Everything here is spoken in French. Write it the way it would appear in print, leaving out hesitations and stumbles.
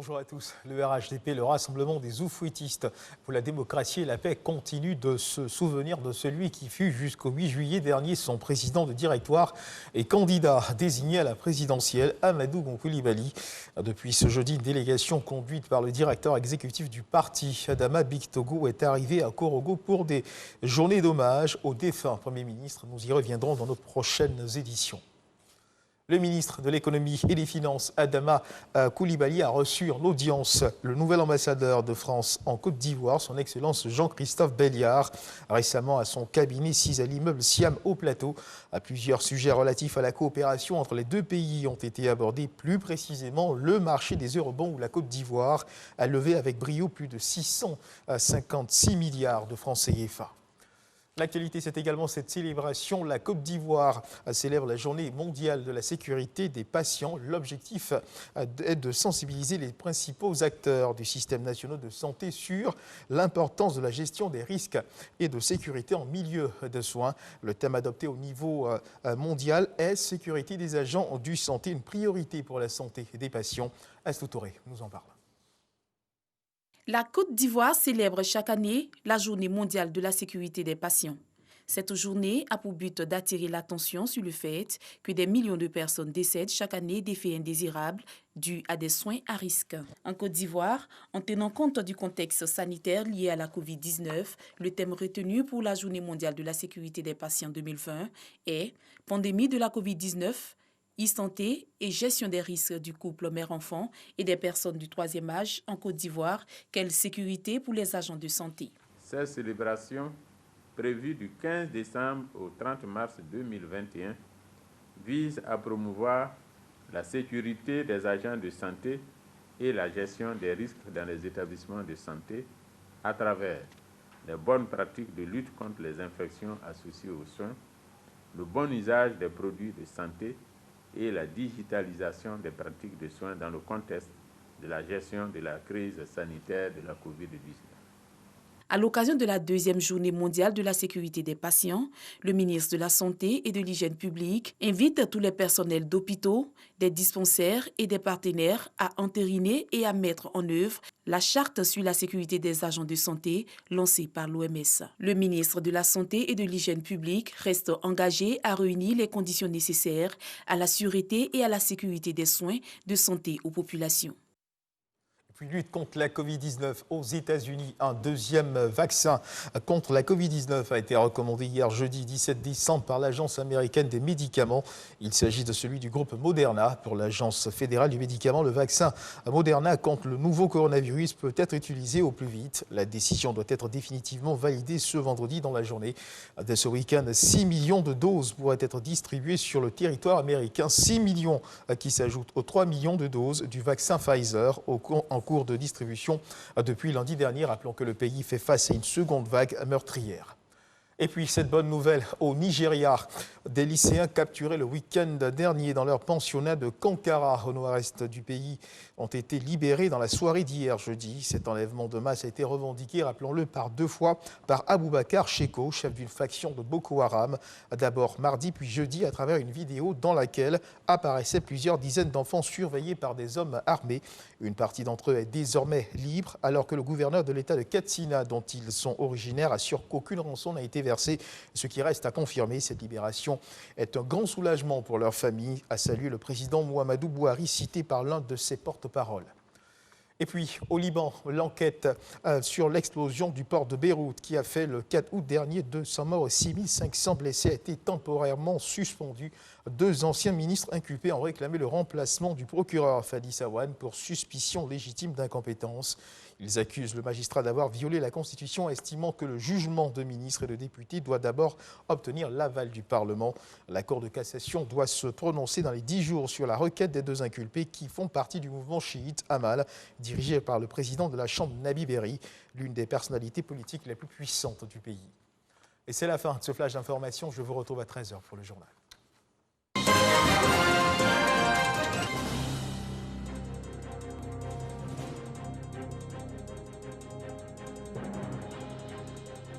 Bonjour à tous. Le RHDP, le Rassemblement des oufouettistes pour la démocratie et la paix, continue de se souvenir de celui qui fut jusqu'au 8 juillet dernier son président de directoire et candidat désigné à la présidentielle, Amadou Gon Coulibaly. Depuis ce jeudi, une délégation conduite par le directeur exécutif du parti, Adama Bictogo, est arrivée à Korogo pour des journées d'hommage au défunt Premier ministre. Nous y reviendrons dans nos prochaines éditions. Le ministre de l'économie et des finances, Adama Coulibaly, a reçu en audience le nouvel ambassadeur de France en Côte d'Ivoire, son Excellence Jean-Christophe Belliard, récemment à son cabinet 6 à l'immeuble Siam au Plateau. Plusieurs sujets relatifs à la coopération entre les deux pays ont été abordés, plus précisément le marché des eurobonds où la Côte d'Ivoire a levé avec brio plus de 656 milliards de francs CFA. L'actualité, c'est également cette célébration. La Côte d'Ivoire célèbre la journée mondiale de la sécurité des patients. L'objectif est de sensibiliser les principaux acteurs du système national de santé sur l'importance de la gestion des risques et de sécurité en milieu de soins. Le thème adopté au niveau mondial est « Sécurité des agents du santé », une priorité pour la santé des patients. Astou Touré nous en parle. La Côte d'Ivoire célèbre chaque année la Journée mondiale de la sécurité des patients. Cette journée a pour but d'attirer l'attention sur le fait que des millions de personnes décèdent chaque année d'effets indésirables dus à des soins à risque. En Côte d'Ivoire, en tenant compte du contexte sanitaire lié à la Covid-19, le thème retenu pour la Journée mondiale de la sécurité des patients 2020 est « Pandémie de la Covid-19 ». E-santé et gestion des risques du couple mère-enfant et des personnes du troisième âge en Côte d'Ivoire, quelle sécurité pour les agents de santé. Cette célébration, prévue du 15 décembre au 30 mars 2021, vise à promouvoir la sécurité des agents de santé et la gestion des risques dans les établissements de santé à travers les bonnes pratiques de lutte contre les infections associées aux soins, le bon usage des produits de santé et la digitalisation des pratiques de soins dans le contexte de la gestion de la crise sanitaire de la COVID-19. À l'occasion de la deuxième journée mondiale de la sécurité des patients, le ministre de la Santé et de l'Hygiène publique invite tous les personnels d'hôpitaux, des dispensaires et des partenaires à entériner et à mettre en œuvre la charte sur la sécurité des agents de santé lancée par l'OMS. Le ministre de la Santé et de l'Hygiène publique reste engagé à réunir les conditions nécessaires à la sûreté et à la sécurité des soins de santé aux populations. Puis lutte contre la Covid-19 aux États-Unis. Un deuxième vaccin contre la Covid-19 a été recommandé hier jeudi 17 décembre par l'Agence américaine des médicaments. Il s'agit de celui du groupe Moderna. Pour l'Agence fédérale du médicament, le vaccin Moderna contre le nouveau coronavirus peut être utilisé au plus vite. La décision doit être définitivement validée ce vendredi dans la journée. Dès ce week-end, 6 millions de doses pourraient être distribuées sur le territoire américain. 6 millions qui s'ajoutent aux 3 millions de doses du vaccin Pfizer en cours de distribution depuis lundi dernier. Rappelons que le pays fait face à une seconde vague meurtrière. Et puis cette bonne nouvelle au Nigeria, des lycéens capturés le week-end dernier dans leur pensionnat de Kankara au nord-est du pays ont été libérés dans la soirée d'hier jeudi. Cet enlèvement de masse a été revendiqué, rappelons-le, par deux fois par Aboubakar Sheko, chef d'une faction de Boko Haram. D'abord mardi puis jeudi à travers une vidéo dans laquelle apparaissaient plusieurs dizaines d'enfants surveillés par des hommes armés. Une partie d'entre eux est désormais libre alors que le gouverneur de l'état de Katsina, dont ils sont originaires, assure qu'aucune rançon n'a été versée. Ce qui reste à confirmer, cette libération est un grand soulagement pour leur famille, a salué le président Mouhamadou Bouhari, cité par l'un de ses porte-parole. Et puis, au Liban, l'enquête sur l'explosion du port de Beyrouth qui a fait le 4 août dernier 200 morts et 6500 blessés a été temporairement suspendue. Deux anciens ministres inculpés ont réclamé le remplacement du procureur Fadi Sawan pour suspicion légitime d'incompétence. Ils accusent le magistrat d'avoir violé la Constitution, estimant que le jugement de ministres et de députés doit d'abord obtenir l'aval du Parlement. La Cour de cassation doit se prononcer dans les 10 jours sur la requête des deux inculpés qui font partie du mouvement chiite Amal, dirigé par le président de la Chambre, Nabi Berri, l'une des personnalités politiques les plus puissantes du pays. Et c'est la fin de ce flash d'information. Je vous retrouve à 13h pour le journal.